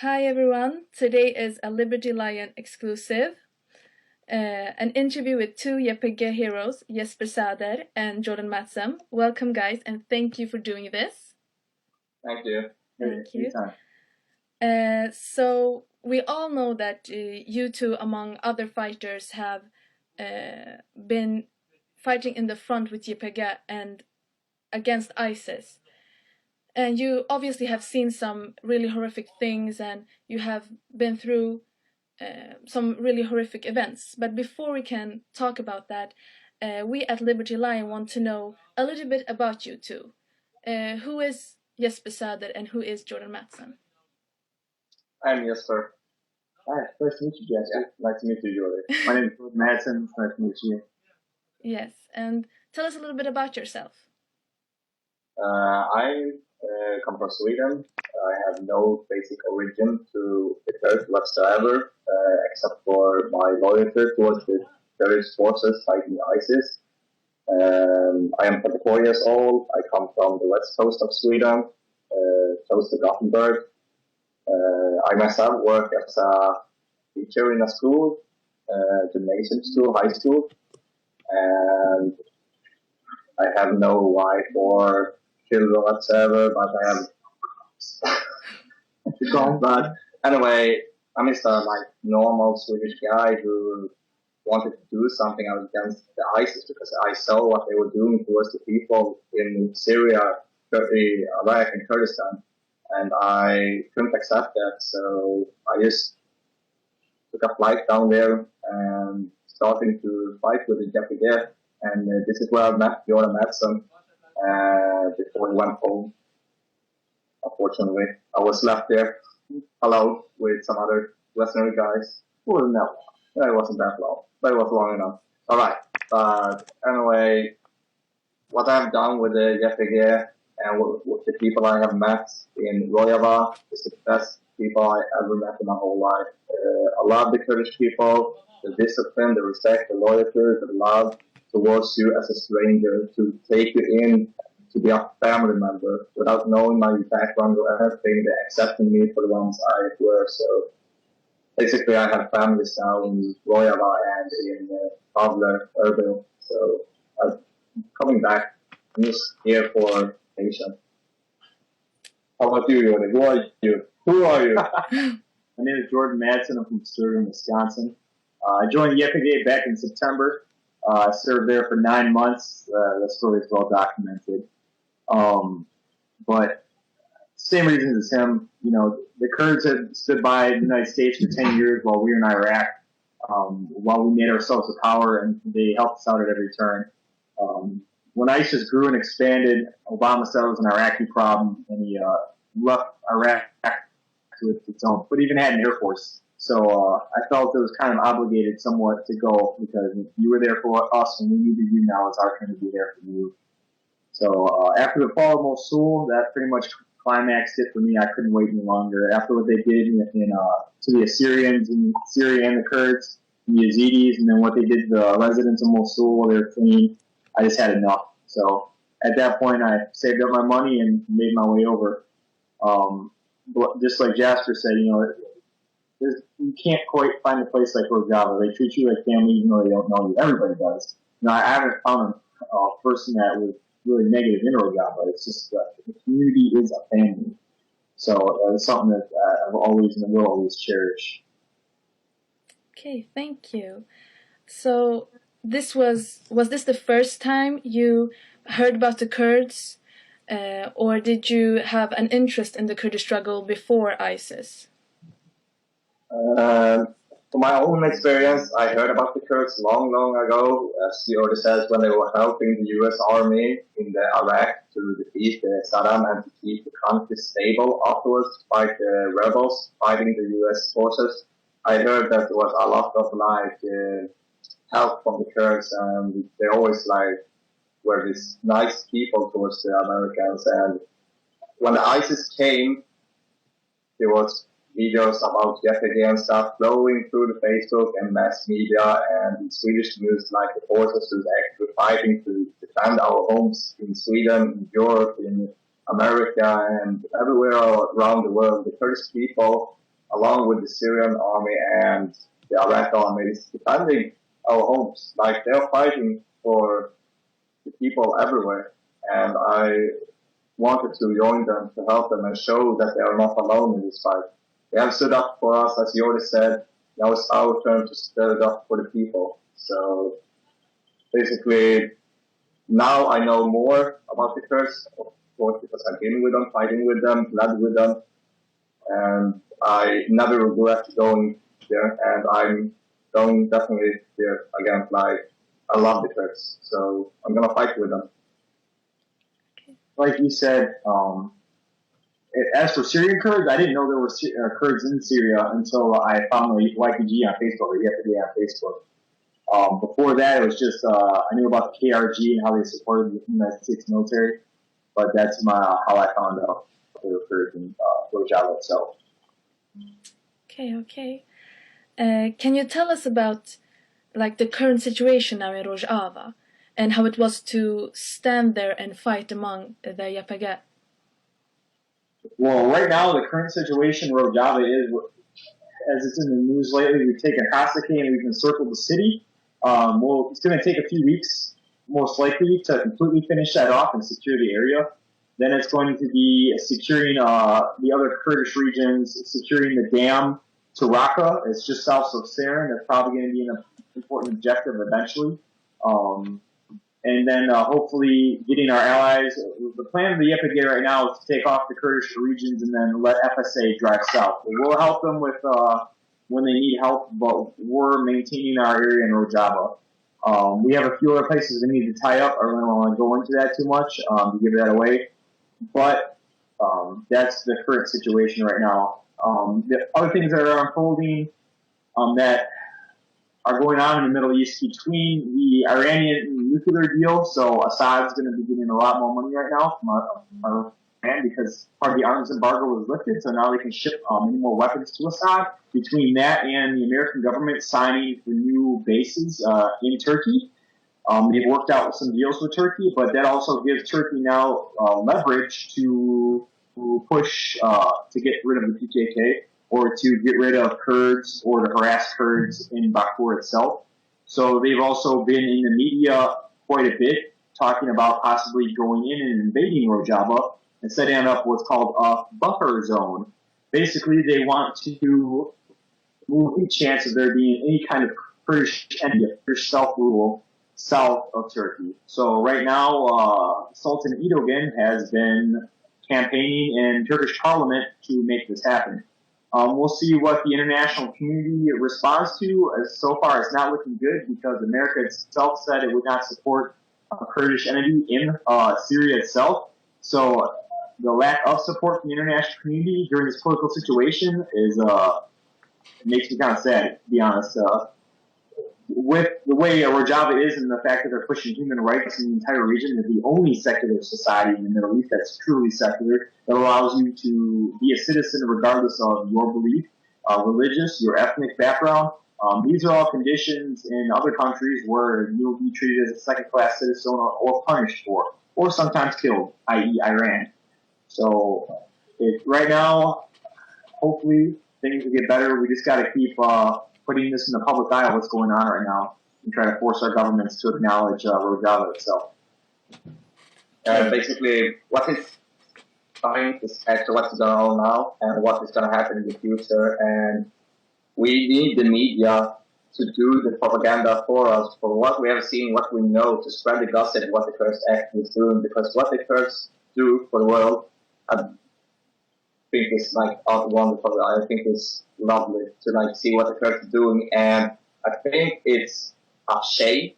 Hi everyone, today is a Liberty Lion exclusive, an interview with two YPG heroes, Jesper Soder and Jordan Matson. Welcome guys and thank you for doing this. Thank you. Thank you. So we all know that you two, among other fighters, have been fighting in the front with YPG and against ISIS. And you obviously have seen some really horrific things and you have been through some really horrific events. But before we can talk about that, we at Liberty Lion want to know a little bit about you two. Who is Jesper Soder and who is Jordan Matson? I'm Jesper. Hi, nice to meet you, Jesper. Yeah, nice to meet you, Jordan. My name is Jordan Matson. It's nice to meet you. Yes, and tell us a little bit about yourself. I come from Sweden. I have no basic origin to the Kurds whatsoever, except for my loyalty towards the Kurdish forces fighting ISIS. I am 24 years old. I come from the west coast of Sweden, close to Gothenburg. I myself work as a teacher in a school, gymnasium school, high school, and I have no wife or children whatsoever, but I have. But anyway, I'm just a normal Swedish guy who wanted to do something against the ISIS because I saw what they were doing towards the people in Syria, Turkey, Iraq, and Kurdistan, and I couldn't accept that. So I just took a flight down there and starting to fight with the YPG. And this is where I met Jordan Matson before he went home. Unfortunately, I was left there alone with some other Western guys. It wasn't that long. It wasn't that long, but it was long enough. All right. But anyway, what I've done with the YPG and with the people I have met in Rojava is the best people I ever met in my whole life. I love the Kurdish people, the discipline, the respect, the loyalty, the love towards you as a stranger, to take you in, to be a family member without knowing my background or anything. They accepted me for the ones I were. So basically, I have families now in Rojava and in Pavle, Erbil. So I'm coming back. I'm just here for patient. How about you, Jordan? Who are you? Who are you? My name is Jordan Matson. I'm from Sturgeon, Wisconsin. I joined the YPG back in September. I served there for 9 months. The story is well documented. But same reasons as him. You know, the Kurds had stood by the United States for 10 years while we were in Iraq, while we made ourselves a power, and they helped us out at every turn. When ISIS grew and expanded, Obama said it was an Iraqi problem, and he left Iraq to its own, but even had an air force. So I felt it was kind of obligated somewhat to go, because you were there for us when we needed you. Now it's our turn to be there for you. So after the fall of Mosul, that pretty much climaxed it for me. I couldn't wait any longer. After what they did to the Assyrians in Syria and the Kurds, the Yazidis, and then what they did to the residents of Mosul while they were fleeing, I just had enough. So at that point, I saved up my money and made my way over. But just like Jasper said, you know, you can't quite find a place like Rojava. They treat you like family even though they don't know you. Everybody does. You know, I haven't found a person that was really negative in Rojava. It's just the community is a family. So it's something that I've always and will always cherish. Okay, thank you. So was this the first time you heard about the Kurds, or did you have an interest in the Kurdish struggle before ISIS? From my own experience, I heard about the Kurds long, long ago, as you already said, when they were helping the U.S. Army in the Iraq to defeat Saddam and to keep the country stable afterwards, fight the rebels fighting the U.S. forces. I heard that there was a lot of help from the Kurds, and they always were these nice people towards the Americans. And when the ISIS came, there was videos about YPG and stuff flowing through the Facebook and mass media and Swedish news, like the forces who's actually fighting to defend our homes in Sweden, in Europe, in America, and everywhere around the world. The Kurdish people along with the Syrian army and the Iraq army, is defending our homes. Like, they're fighting for the people everywhere. And I wanted to join them to help them and show that they are not alone in this fight. They have stood up for us, as you already said. Now it's our turn to stand up for the people. So basically, now I know more about the Kurds, of course, because I've been with them, fighting with them, led with them, and I never regret going there, and I'm going definitely there again. Like, I love the Kurds, so I'm gonna fight with them. Like you said, as for Syrian Kurds, I didn't know there were Kurds in Syria until I found the YPG on Facebook, or YPG on Facebook. Before that, it was just I knew about the KRG and how they supported the United States military, but that's how I found out there were Kurds in Rojava itself. Okay. Can you tell us about like the current situation now in Rojava and how it was to stand there and fight among the YPG? Well, right now, the current situation in Rojava is, as it's in the news lately, we've taken Hasake and we've encircled the city. It's going to take a few weeks, most likely, to completely finish that off and secure the area. Then it's going to be securing the other Kurdish regions, securing the dam to Raqqa. It's just south of Sarin. That's probably going to be an important objective eventually. And then hopefully getting our allies. The plan of the YPG right now is to take off the Kurdish regions and then let FSA drive south. We'll help them with when they need help, but we're maintaining our area in Rojava. We have a few other places we need to tie up. I don't want to go into that too much to give that away. But that's the current situation right now. The other things that are unfolding that are going on in the Middle East between the Iranian nuclear deal. So Assad's going to be getting a lot more money right now from Iran because part of the arms embargo was lifted. So now they can ship many more weapons to Assad. Between that and the American government signing for new bases in Turkey, they've worked out some deals with Turkey, but that also gives Turkey now leverage to push to get rid of the PKK or to get rid of Kurds or to harass Kurds in Bakur itself. So they've also been in the media quite a bit talking about possibly going in and invading Rojava and setting up what's called a buffer zone. Basically, they want to move the chance of there being any kind of Kurdish self-rule south of Turkey. So right now, Sultan Erdogan has been campaigning in Turkish parliament to make this happen. We'll see what the international community responds to. As so far, it's not looking good because America itself said it would not support a Kurdish entity in Syria itself. So the lack of support from the international community during this political situation is makes me kind of sad, to be honest. With the way Rojava is and the fact that they're pushing human rights in the entire region, they're the only secular society in the Middle East that's truly secular, that allows you to be a citizen regardless of your belief, religious, your ethnic background. These are all conditions in other countries where you'll be treated as a second-class citizen or punished for, or sometimes killed, i.e. Iran. So right now, hopefully things will get better. We just got to keep putting this in the public eye of what's going on right now and try to force our governments to acknowledge Rojava itself. Basically, what is fine is actually what's going on now and what is going to happen in the future. And we need the media to do the propaganda for us, for what we have seen, what we know, to spread the gossip, what the Kurds actually is doing. Because what the Kurds do for the world, I think is like wonderful. I think it's lovely to like see what the Kurds are doing, and I think it's a shame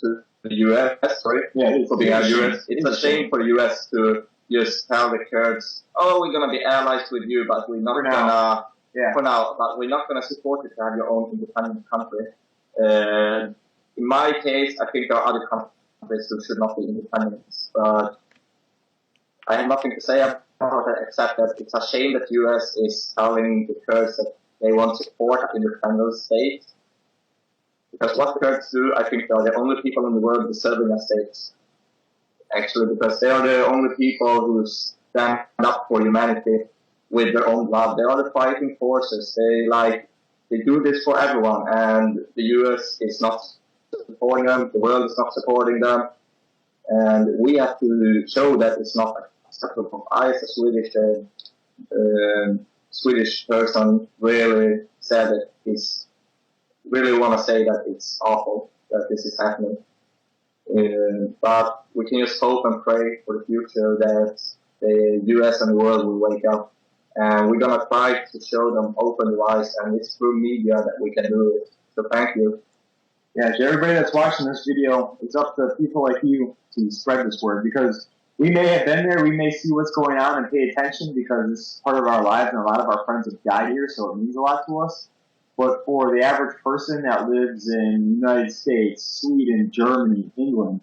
to the US. Sorry, for being a US. It's a shame for the US to just tell the Kurds, "Oh, we're gonna be allies with you, but we're not gonna for now, but we're not gonna support you to have your own independent country." In my case, I think there are other countries who should not be independent, but I have nothing to say about it except that it's a shame that the US is telling the Kurds that they want to support an independent state. Because what the Kurds do, I think they are the only people in the world deserving a state. Actually, because they are the only people who stand up for humanity. with their own blood. They are the fighting forces. They do this for everyone, and the US is not supporting them. The world is not supporting them, and we have to show that it's not acceptable. I, as a Swedish person, really said that it's really want to say that it's awful that this is happening. But we can just hope and pray for the future that the US and the world will wake up. And we're going to try to show them open the eyes, and it's through media that we can do it. So thank you. Yeah, to everybody that's watching this video, it's up to people like you to spread this word, because we may have been there, we may see what's going on and pay attention because it's part of our lives, and a lot of our friends have died here, so it means a lot to us. But for the average person that lives in the United States, Sweden, Germany, England,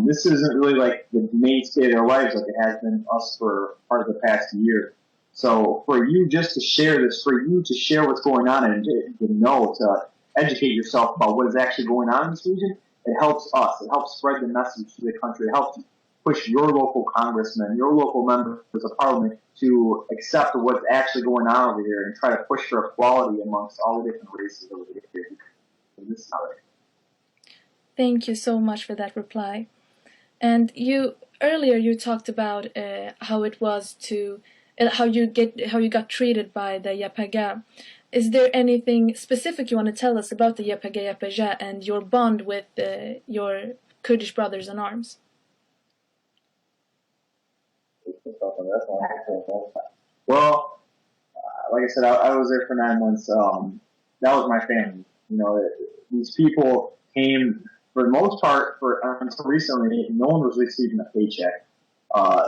this isn't really like the mainstay of their lives like it has been us for part of the past year. So for you just to share this, for you to share what's going on and to know, to educate yourself about what is actually going on in this region, it helps us. It helps spread the message to the country. It helps push your local congressmen, your local members of parliament to accept what's actually going on over here and try to push for equality amongst all the different races over here. This is how it is. Thank you so much for that reply. And earlier you talked about how it was to how you got treated by the YPG. Is there anything specific you want to tell us about the YPG and your bond with your Kurdish brothers in arms? Well, like I said, I was there for 9 months. That was my family. You know, these people came, for the most part, until recently, no one was receiving a paycheck.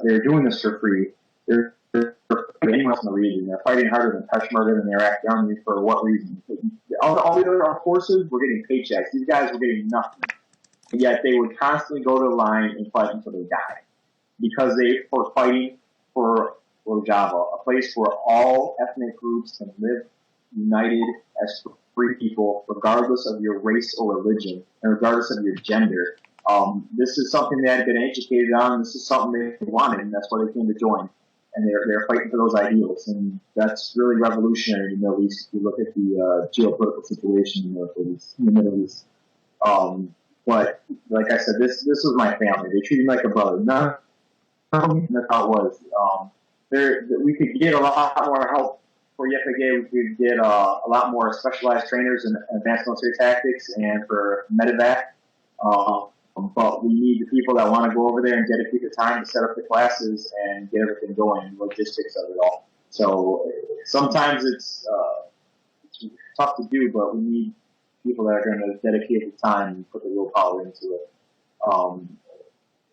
They're doing this for free. They're anyone else in the region. They're fighting harder than Peshmerga than the Iraqi army. For what reason? All the other armed forces were getting paychecks. These guys were getting nothing. And yet they would constantly go to the line and fight until they died. Because they were fighting for Rojava, a place where all ethnic groups can live united as free people, regardless of your race or religion, and regardless of your gender. This is something they had been educated on. This is something they wanted, and that's why they came to join. And they're fighting for those ideals, and that's really revolutionary in the Middle East. If you look at the geopolitical situation in the Middle East. But like I said, this was my family. They treated me like a brother. That's how it was. We could get a lot more help for YPG. We could get a lot more specialized trainers in advanced military tactics and for medevac. But we need the people that want to go over there and dedicate the time to set up the classes and get everything going, logistics of it all. So sometimes it's tough to do, but we need people that are going to dedicate the time and put the willpower into it.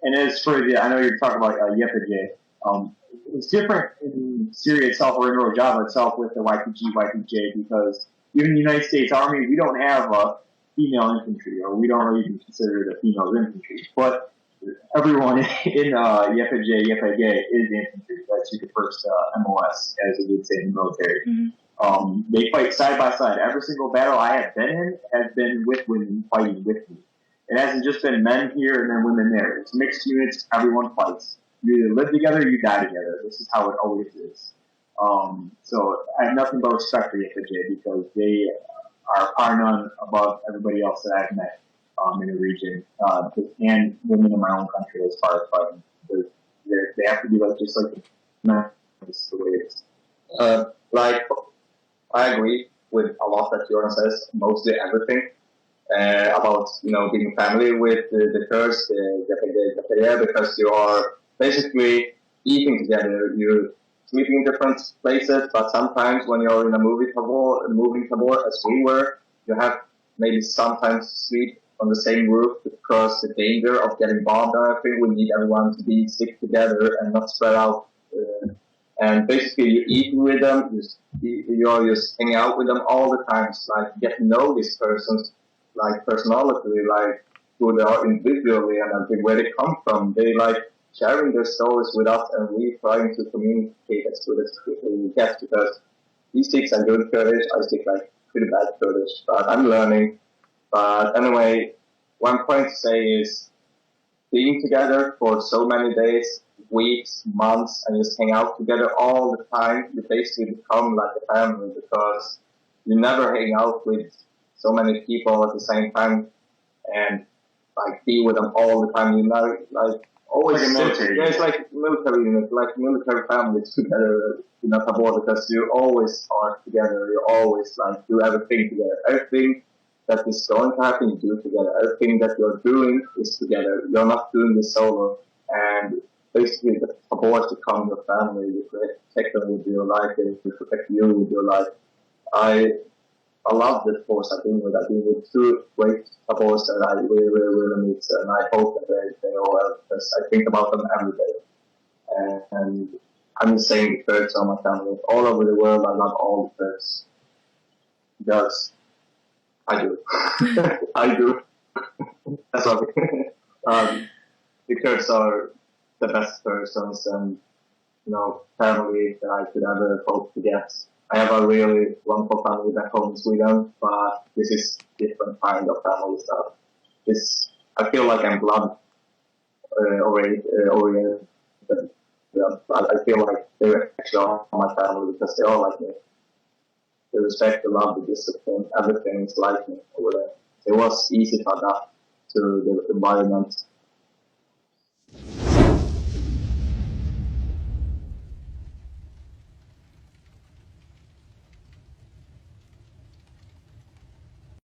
And as for I know you're talking about YPG. It's different in Syria itself or in Rojava itself with the YPG, because even in the United States Army, we don't have female infantry, or we don't really even consider the females infantry. But everyone in YPG is infantry. That's your first MOS, as it would say in the military. Mm-hmm. They fight side by side. Every single battle I have been in has been with women fighting with me. It hasn't just been men here and then women there. It's mixed units. Everyone fights. You either live together or you die together. This is how it always is. So I have nothing but respect for YPG because they are none above everybody else that I've met in the region, and women in my own country as far as fighting. They have to be just like men. That's the way it is. I agree with a lot that Jordan says, mostly everything. About being family with the Kurds, the because you are basically eating together. You're sleeping in different places, but sometimes when you're in a moving tabor as we were, you have maybe sometimes sleep on the same roof because the danger of getting bombed and everything. We need everyone to be stick together and not spread out. And basically, you eat with them, you're just hanging out with them all the time. It's like get to know these persons. Like personality, like who they are individually and everything, where they come from. They like sharing their stories with us, and we trying to communicate as good as we get, because he speaks a good Kurdish, I speak like pretty bad Kurdish, but I'm learning. But anyway, one point to say is being together for so many days, weeks, months, and just hang out together all the time, you basically become like a family because you never hang out with so many people at the same time and like be with them all the time. You know, like always like a military yeah, it's like military unit, like military families together. You know, because you always are together. You always like do everything together. Everything that is going to happen, you do together. Everything that you're doing is together. You're not doing this solo. And basically, the support to come your family, you protect them with your life, they protect you with your life. I love the force I've been with. I've been with two great supports that I really, really, really meet, and I hope that they all well, because I think about them every day. And I'm the same with birds on my family. All over the world, I love all the birds. Because I do. I do. That's all. The Kurds are the best persons and, you know, family that I could ever hope to get. I have a really wonderful family back home in Sweden, but this is different kind of family stuff. I feel like I'm blood oriented. I feel like they're actually all my family because they all like me. The respect, the love, the discipline, everything is like me over there. It was easy to adapt to the environment